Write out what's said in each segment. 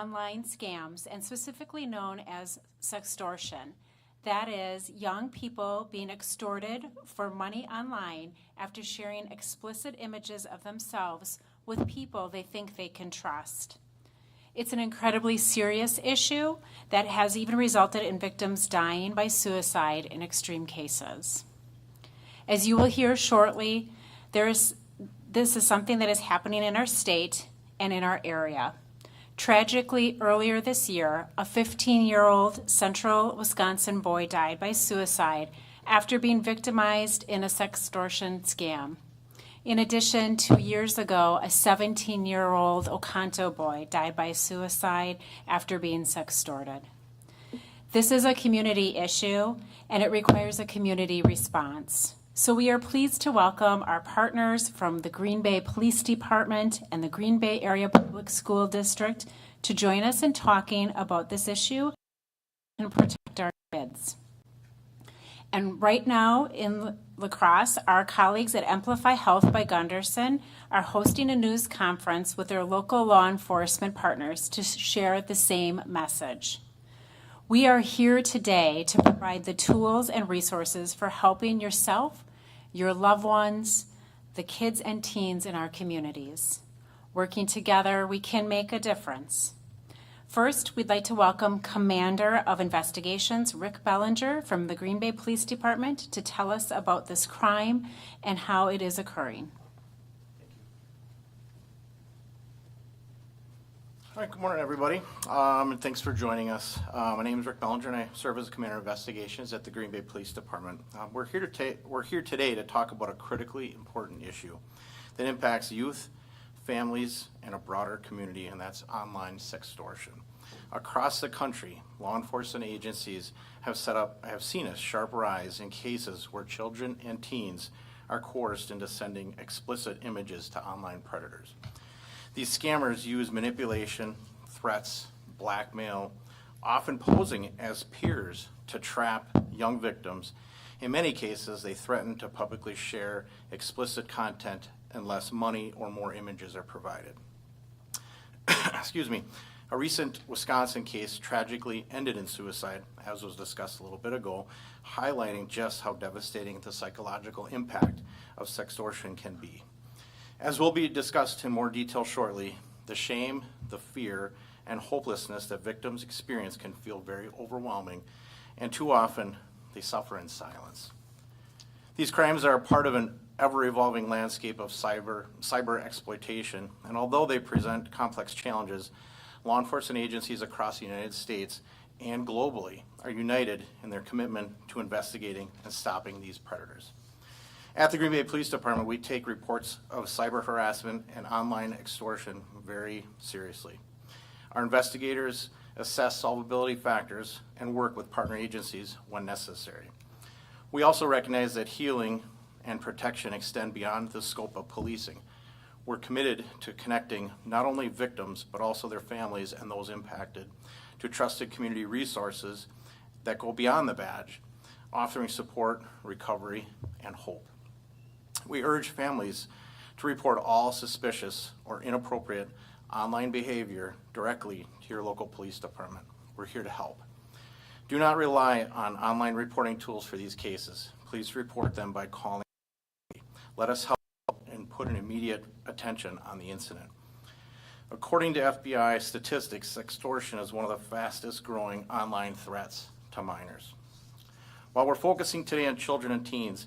online scams, and specifically known as sextortion. That is, young people being extorted for money online after sharing explicit images of themselves with people they think they can trust. It's an incredibly serious issue that has even resulted in victims dying by suicide in extreme cases. As you will hear shortly, this is something that is happening in our state and in our area. Tragically, earlier this year, a 15-year-old central Wisconsin boy died by suicide after being victimized in a sextortion scam. In addition, 2 years ago, a 17-year-old Oconto boy died by suicide after being sextorted. This is a community issue, and it requires a community response. So we are pleased to welcome our partners from the Green Bay Police Department and the Green Bay Area Public School District to join us in talking about this issue and protect our kids. And right now in La Crosse, our colleagues at Amplify Health by Gunderson are hosting a news conference with their local law enforcement partners to share the same message. We are here today to provide the tools and resources for helping yourself, your loved ones, the kids and teens in our communities. Working together, we can make a difference. First, we'd like to welcome Commander of Investigations, Rick Bellinger from the Green Bay Police Department to tell us about this crime and how it is occurring. All right, good morning, everybody, and thanks for joining us. My name is Rick Bellinger, and I serve as Commander of Investigations at the Green Bay Police Department. We're here today to talk about a critically important issue that impacts youth, families, and a broader community, and that's online sextortion. Across the country, law enforcement agencies have seen a sharp rise in cases where children and teens are coerced into sending explicit images to online predators. These scammers use manipulation, threats, blackmail, often posing as peers to trap young victims. In many cases, they threaten to publicly share explicit content unless money or more images are provided. Excuse me. A recent Wisconsin case tragically ended in suicide, as was discussed a little bit ago, highlighting just how devastating the psychological impact of sextortion can be. As will be discussed in more detail shortly, the shame, the fear, and hopelessness that victims experience can feel very overwhelming, and too often they suffer in silence. These crimes are a part of an ever-evolving landscape of cyber exploitation, and although they present complex challenges, law enforcement agencies across the United States and globally are united in their commitment to investigating and stopping these predators. At the Green Bay Police Department, we take reports of cyber harassment and online extortion very seriously. Our investigators assess solvability factors and work with partner agencies when necessary. We also recognize that healing and protection extend beyond the scope of policing. We're committed to connecting not only victims, but also their families and those impacted to trusted community resources that go beyond the badge, offering support, recovery, and hope. We urge families to report all suspicious or inappropriate online behavior directly to your local police department. We're here to help. Do not rely on online reporting tools for these cases. Please report them by calling. Let us help and put an immediate attention on the incident. According to FBI statistics, sextortion is one of the fastest growing online threats to minors. While we're focusing today on children and teens,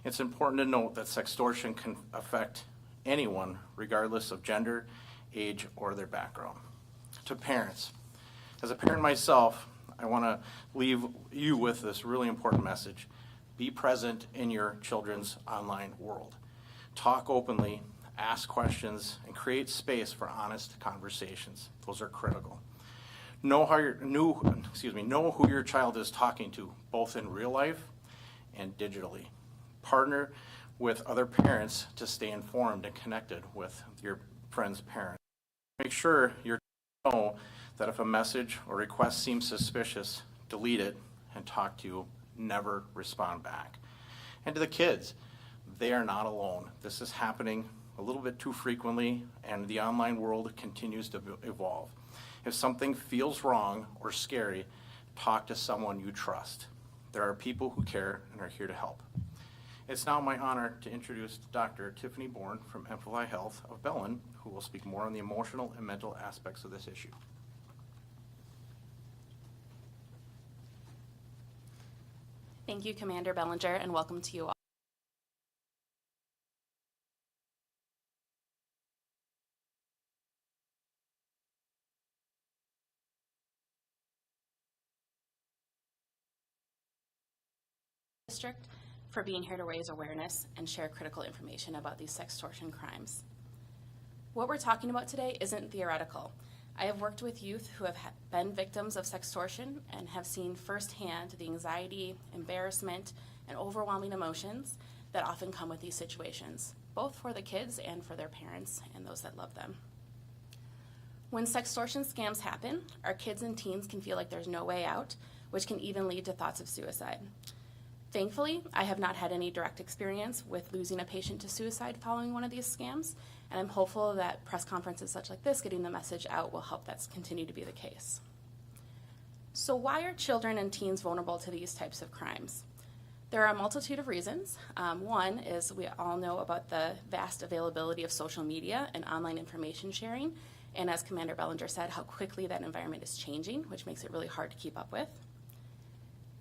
it's important to note that sextortion can affect anyone regardless of gender, age, or their background. To parents, as a parent myself, I want to leave you with this really important message. Be present in your children's online world. Talk openly, ask questions, and create space for honest conversations. Those are critical. Know who your child is talking to, both in real life and digitally. Partner with other parents to stay informed and connected with your friend's parents. Make sure you know that if a message or request seems suspicious, delete it and talk to you. Never respond back. And to the kids, they are not alone. This is happening a little bit too frequently, and the online world continues to evolve. If something feels wrong or scary, talk to someone you trust. There are people who care and are here to help. It's now my honor to introduce Dr. Tiffany Bourne from Amplify Health of Bellin, who will speak more on the emotional and mental aspects of this issue. Thank you, Commander Bellinger, and welcome to you all. District for being here to raise awareness and share critical information about these sextortion crimes. What we're talking about today isn't theoretical. I have worked with youth who have been victims of sextortion and have seen firsthand the anxiety, embarrassment, and overwhelming emotions that often come with these situations, both for the kids and for their parents and those that love them. When sextortion scams happen, our kids and teens can feel like there's no way out, which can even lead to thoughts of suicide. Thankfully, I have not had any direct experience with losing a patient to suicide following one of these scams, and I'm hopeful that press conferences such like this, getting the message out, will help that continue to be the case. So why are children and teens vulnerable to these types of crimes? There are a multitude of reasons. One is we all know about the vast availability of social media and online information sharing, and as Commander Bellinger said, how quickly that environment is changing, which makes it really hard to keep up with.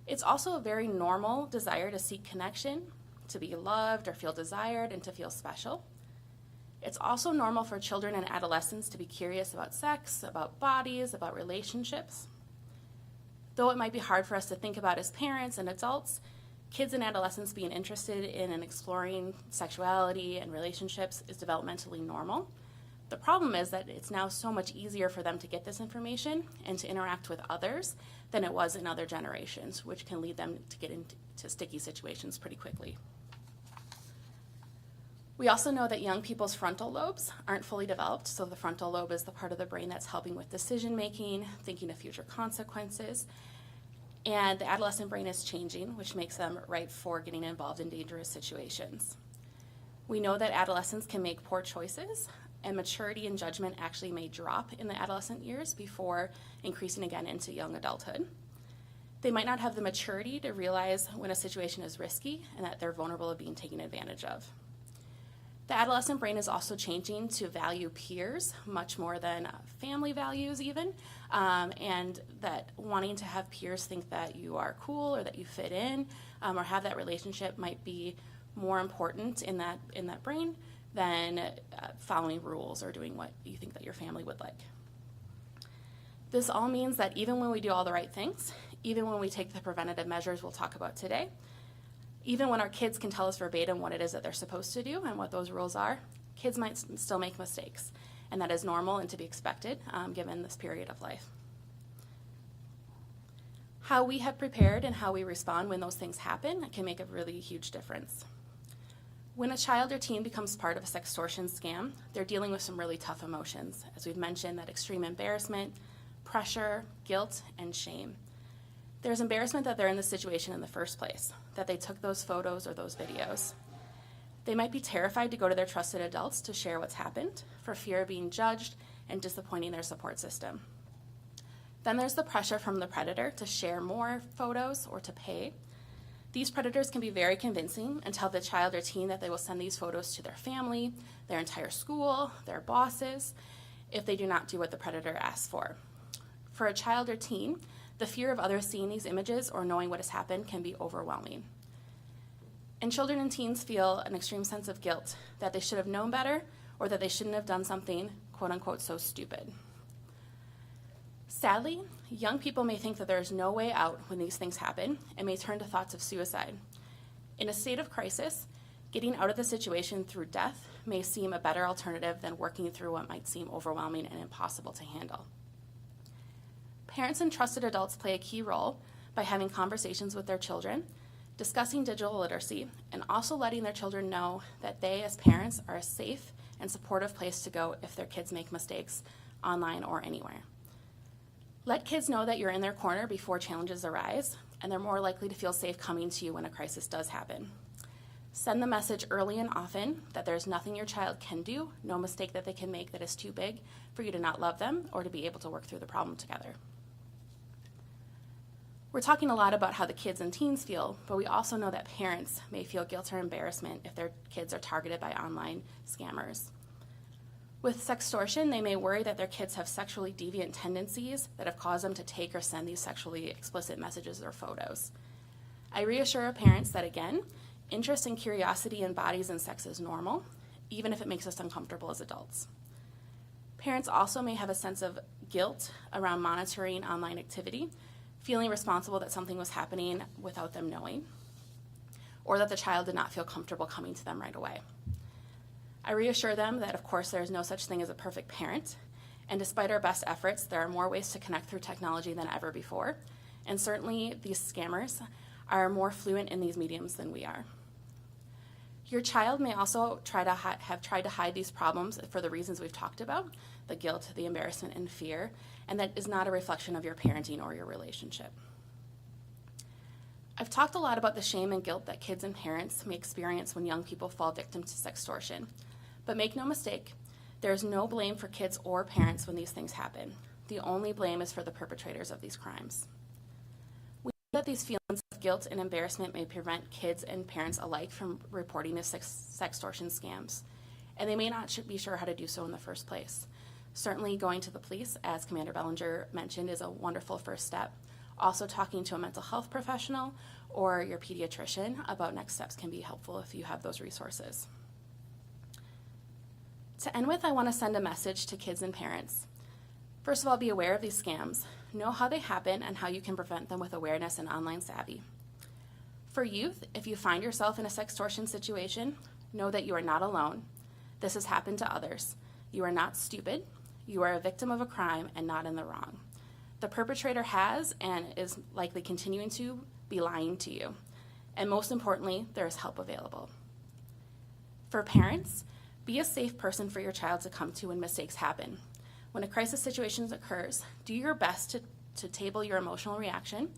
It's also a very normal desire to seek connection, to be loved or feel desired, and to feel special. It's also normal for children and adolescents to be curious about sex, about bodies, about relationships. Though it might be hard for us to think about as parents and adults, kids and adolescents being interested in and exploring sexuality and relationships is developmentally normal. The problem is that it's now so much easier for them to get this information and to interact with others than it was in other generations, which can lead them to get into sticky situations pretty quickly. We also know that young people's frontal lobes aren't fully developed, so the frontal lobe is the part of the brain that's helping with decision making, thinking of future consequences, and the adolescent brain is changing, which makes them ripe for getting involved in dangerous situations. We know that adolescents can make poor choices, and maturity and judgment actually may drop in the adolescent years before increasing again into young adulthood. They might not have the maturity to realize when a situation is risky and that they're vulnerable of being taken advantage of. The adolescent brain is also changing to value peers much more than family values even, and that wanting to have peers think that you are cool or that you fit in or have that relationship might be more important in that brain than following rules or doing what you think that your family would like. This all means that even when we do all the right things, even when we take the preventative measures we'll talk about today, even when our kids can tell us verbatim what it is that they're supposed to do and what those rules are, kids might still make mistakes. And that is normal and to be expected given this period of life. How we have prepared and how we respond when those things happen can make a really huge difference. When a child or teen becomes part of a sextortion scam, they're dealing with some really tough emotions. As we've mentioned, that extreme embarrassment, pressure, guilt, and shame. There's embarrassment that they're in this situation in the first place, that they took those photos or those videos. They might be terrified to go to their trusted adults to share what's happened for fear of being judged and disappointing their support system. Then there's the pressure from the predator to share more photos or to pay. These predators can be very convincing and tell the child or teen that they will send these photos to their family, their entire school, their bosses, if they do not do what the predator asks for. For a child or teen, the fear of others seeing these images or knowing what has happened can be overwhelming. And children and teens feel an extreme sense of guilt that they should have known better or that they shouldn't have done something, quote unquote, so stupid. Sadly, young people may think that there is no way out when these things happen and may turn to thoughts of suicide. In a state of crisis, getting out of the situation through death may seem a better alternative than working through what might seem overwhelming and impossible to handle. Parents and trusted adults play a key role by having conversations with their children, discussing digital literacy, and also letting their children know that they, as parents, are a safe and supportive place to go if their kids make mistakes online or anywhere. Let kids know that you're in their corner before challenges arise, and they're more likely to feel safe coming to you when a crisis does happen. Send the message early and often that there's nothing your child can do, no mistake that they can make that is too big for you to not love them or to be able to work through the problem together. We're talking a lot about how the kids and teens feel, but we also know that parents may feel guilt or embarrassment if their kids are targeted by online scammers. With sextortion, they may worry that their kids have sexually deviant tendencies that have caused them to take or send these sexually explicit messages or photos. I reassure parents that, again, interest and curiosity in bodies and sex is normal, even if it makes us uncomfortable as adults. Parents also may have a sense of guilt around monitoring online activity, feeling responsible that something was happening without them knowing, or that the child did not feel comfortable coming to them right away. I reassure them that, of course, there is no such thing as a perfect parent, and despite our best efforts, there are more ways to connect through technology than ever before, and certainly these scammers are more fluent in these mediums than we are. Your child may also have tried to hide these problems for the reasons we've talked about, the guilt, the embarrassment, and fear, and that is not a reflection of your parenting or your relationship. I've talked a lot about the shame and guilt that kids and parents may experience when young people fall victim to sextortion. But make no mistake, there is no blame for kids or parents when these things happen. The only blame is for the perpetrators of these crimes. We know that these feelings of guilt and embarrassment may prevent kids and parents alike from reporting the sextortion scams, and they may not be sure how to do so in the first place. Certainly going to the police, as Commander Bellinger mentioned, is a wonderful first step. Also talking to a mental health professional or your pediatrician about next steps can be helpful if you have those resources. To end with, I want to send a message to kids and parents. First of all, be aware of these scams. Know how they happen and how you can prevent them with awareness and online savvy. For youth, if you find yourself in a sextortion situation, know that you are not alone. This has happened to others. You are not stupid. You are a victim of a crime and not in the wrong. The perpetrator has and is likely continuing to be lying to you. And most importantly, there is help available. For parents, be a safe person for your child to come to when mistakes happen. When a crisis situation occurs, do your best to table your emotional reaction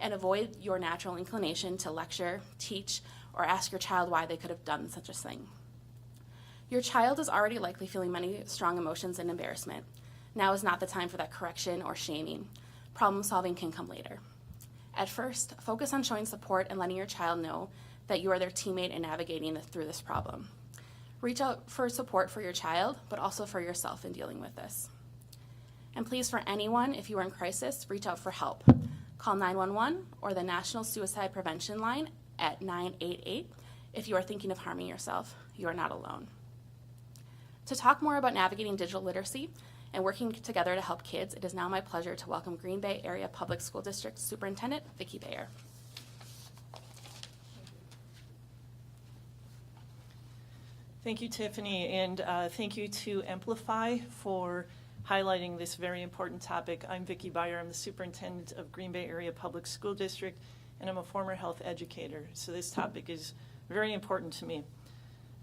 and avoid your natural inclination to lecture, teach, or ask your child why they could have done such a thing. Your child is already likely feeling many strong emotions and embarrassment. Now is not the time for that correction or shaming. Problem solving can come later. At first, focus on showing support and letting your child know that you are their teammate in navigating through this problem. Reach out for support for your child, but also for yourself in dealing with this. And please, for anyone, if you are in crisis, reach out for help. Call 911 or the National Suicide Prevention Line at 988 if you are thinking of harming yourself. You are not alone. To talk more about navigating digital literacy and working together to help kids, it is now my pleasure to welcome Green Bay Area Public School District Superintendent Vicki Bayer. Thank you, Tiffany, and thank you to Amplify for highlighting this very important topic. I'm Vicki Bayer. I'm the superintendent of Green Bay Area Public School District, and I'm a former health educator, so this topic is very important to me.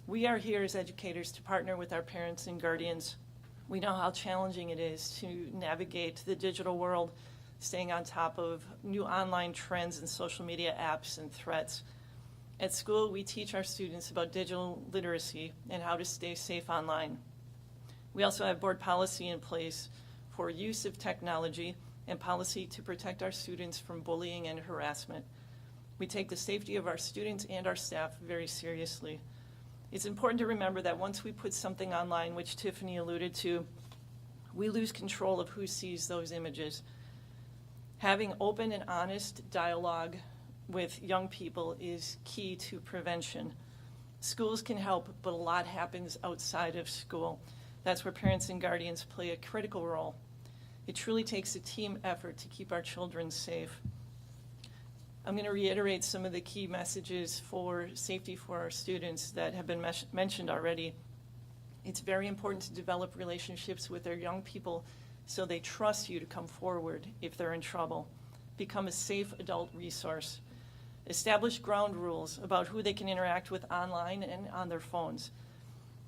We are here as educators to partner with our parents and guardians. We know how challenging it is to navigate the digital world, staying on top of new online trends and social media apps and threats. At school, we teach our students about digital literacy and how to stay safe online. We also have board policy in place for use of technology and policy to protect our students from bullying and harassment. We take the safety of our students and our staff very seriously. It's important to remember that once we put something online, which Tiffany alluded to, we lose control of who sees those images. Having open and honest dialogue with young people is key to prevention. Schools can help, but a lot happens outside of school. That's where parents and guardians play a critical role. It truly takes a team effort to keep our children safe. I'm going to reiterate some of the key messages for safety for our students that have been mentioned already. It's very important to develop relationships with their young people so they trust you to come forward if they're in trouble. Become a safe adult resource. Establish ground rules about who they can interact with online and on their phones.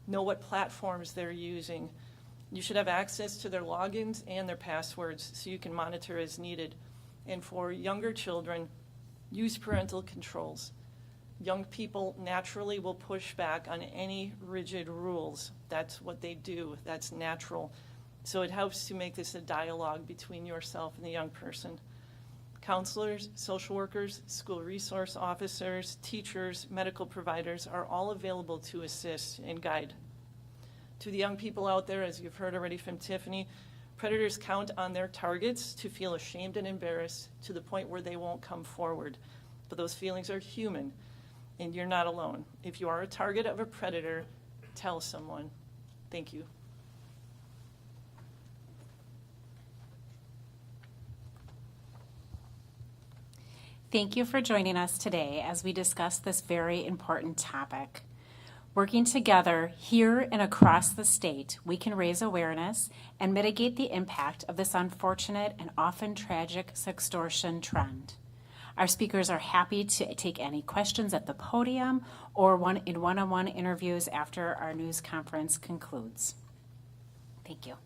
Know what platforms they're using. You should have access to their logins and their passwords so you can monitor as needed. And for younger children, use parental controls. Young people naturally will push back on any rigid rules. That's what they do. That's natural. So it helps to make this a dialogue between yourself and the young person. Counselors, social workers, school resource officers, teachers, medical providers are all available to assist and guide. To the young people out there, as you've heard already from Tiffany, predators count on their targets to feel ashamed and embarrassed to the point where they won't come forward. But those feelings are human, and you're not alone. If you are a target of a predator, tell someone. Thank you. Thank you for joining us today as we discuss this very important topic. Working together here and across the state, we can raise awareness and mitigate the impact of this unfortunate and often tragic sextortion trend. Our speakers are happy to take any questions at the podium or in one-on-one interviews after our news conference concludes. Thank you.